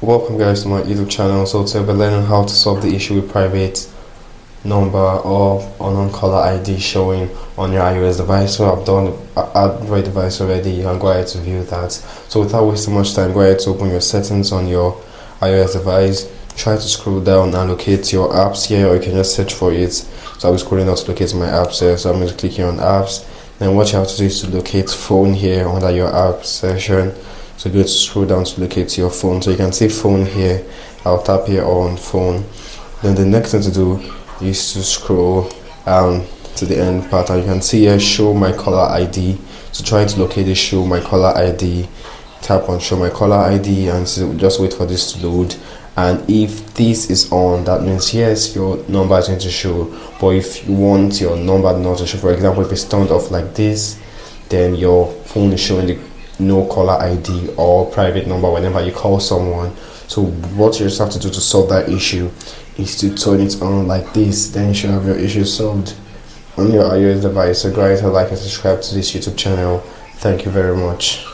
Welcome guys to my YouTube channel. So today we're learning how to solve the issue with private number or unknown caller ID showing on your iOS device. So I've done Android device already. You can go ahead to view that. So without wasting much time, go ahead to open your settings on your iOS device. Try to scroll down and locate your apps here, or you can just search for it. So I'll be scrolling down to locate my apps here. So I'm going to click here on apps. Then what you have to do is to locate phone here under your app section. So go to scroll down to locate your phone. So you can see phone here. I'll tap here on phone. Then the next thing to do is to scroll to the end part, and you can see here show my caller ID. So try to locate the show my caller ID. Tap on show my caller ID and just wait for this to load. And if this is on, that means yes, your number is going to show. But if you want your number not to show, for example, if it's turned off like this, then your phone is showing the no caller ID or private number whenever you call someone. So what you just have to do to solve that issue is to turn it on like this. Then you should have your issue solved on your iOS device. So go ahead and like and subscribe to this YouTube channel. Thank you very much.